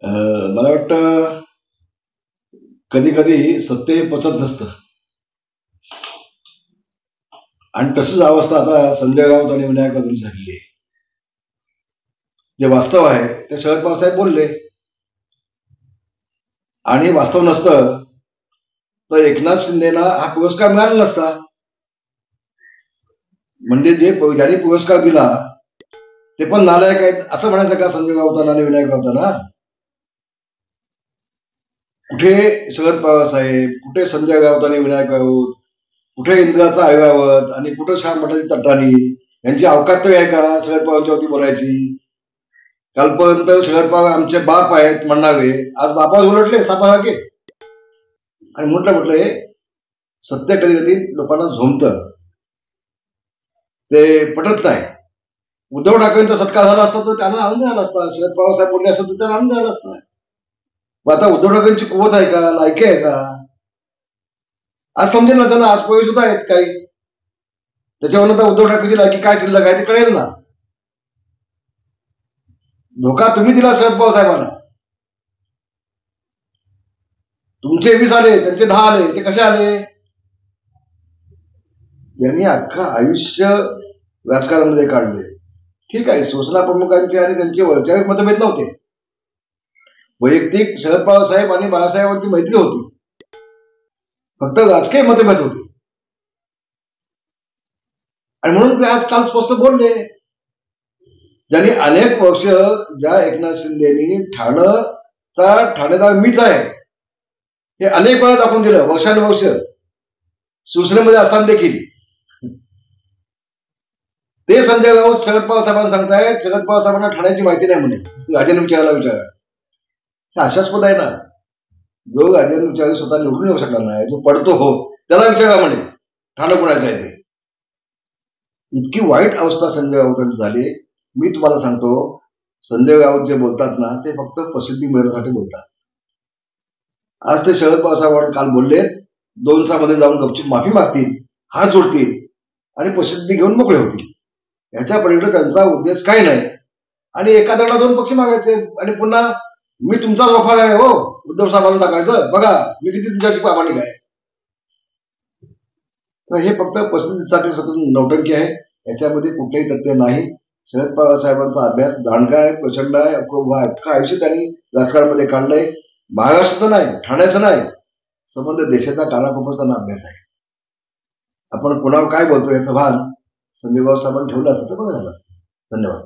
मला वाटतं कधी कधी सत्य पचत नसतं आणि तशीच अवस्था आता संजय राऊत आणि विनायक राऊत झालेली आहे. जे वास्तव आहे ते शरद पवार साहेब बोलले आणि वास्तव नसतं तर एकनाथ शिंदेना हा पुरस्कार मिळाला नसता. म्हणजे ज्यांनी पुरस्कार दिला ते पण नालायक आहेत असं म्हणायचं का संजय राऊतांना आणि विनायक राऊतांना? कुठे शरद पवार साहेब, कुठे संजय राऊत आणि विनायक राऊत, कुठे इंदिराचा ऐरावत आणि कुठे श्याम मठाची तटाणी? यांची अवकात तर आहे का शरद पवारांच्या वरती बोलायची? कालपर्यंत शरद पवार आमचे बाप आहेत म्हणावे, आज बापा उलटले सापासारखे. आणि म्हटलं हे सत्य कधी कधी लोकांना झोमतं, ते पटत नाही. उद्धव ठाकरेंचा सत्कार झाला असता तर त्यांना आनंद झाला असता, शरद पवार साहेब बोलले असतं तर त्यांना आनंद झाला असता. आता उद्धव ठाकरेंची कुवत आहे का, लायकी आहे का? आज समजेल ना त्यांना, आज पोहे सुद्धा आहेत काही, त्याच्यावर आता उद्धव ठाकरेची लायकी काय शिल्लक आहे ते कळेल ना. धोका तुम्ही दिला शरद पवार साहेबांना. तुमचे 20 आले, त्यांचे 10 आले, ते कसे आले? यांनी अख्खा आयुष्य राजकारणामध्ये काढले. ठीक आहे, शिवसेना प्रमुखांचे आणि त्यांचे वैचारिक मतभेद नव्हते, वैयक्तिक शरद पवार साहेब आणि बाळासाहेबांची मैत्री होती, फक्त राजकीय मतभेद होते. आणि म्हणून ते आज काल स्पष्ट बोलले. ज्यांनी अनेक वर्ष, ज्या एकनाथ शिंदेनी ठाणेदार मीच आहे हे अनेक वेळा दाखवून दिलं, वर्षानुवर्ष शिवसेनेमध्ये असताना देखील. ते संजय राऊत शरद पवार साहेबांना सांगतायत शरद पवार साहेबांना ठाण्याची माहिती नाही म्हणे, राजेंद्र विचारायला विचारा. हे आशास्पद आहे ना. जो राजेंद्र विचार स्वतः निवडून येऊ शकणार नाही, जो पडतो हो त्याला विचारा म्हणे ठाणं कुणाचं आहे ते. इतकी वाईट अवस्था संजय राऊतांची झाली. मी तुम्हाला सांगतो, संजय राऊत जे बोलतात ना ते फक्त प्रसिद्धी मिळवण्यासाठी बोलतात. आज ते शरद पवार साहेबांना काल बोलले, 2 दिवसामध्ये जाऊन गपचूप माफी मागतील, हात जोडतील आणि प्रसिद्धी घेऊन मोकळे होतील. याच्या पलीकडे त्यांचा उद्देश काही नाही. आणि एका दगडा 2 पक्षी मागायचे आणि पुन्हा मी तुमचा वफादार आहे हो उद्धव साहेबांना टाकायचं, बघा मी किती तुमच्याशी प्रामाणिक आहे. तर हे फक्त प्रसिद्धीसाठी सतत नौटंकी आहे, याच्यामध्ये कुठलंही तथ्य नाही. शरद पवार साहेबांचा अभ्यास दांडगा आहे, प्रचंड आहे, अख्खा आयुष्य त्यांनी राजकारणामध्ये काढलंय. महाराष्ट्राचं नाही, ठाण्याचं नाही, संबंध देशाचा कानाकोपरचा अभ्यास आहे. आपण कोणावर काय बोलतो याचं भान संजय राऊत साहेबांनी ठेवलं असतं तर बरं झालं असतं. धन्यवाद.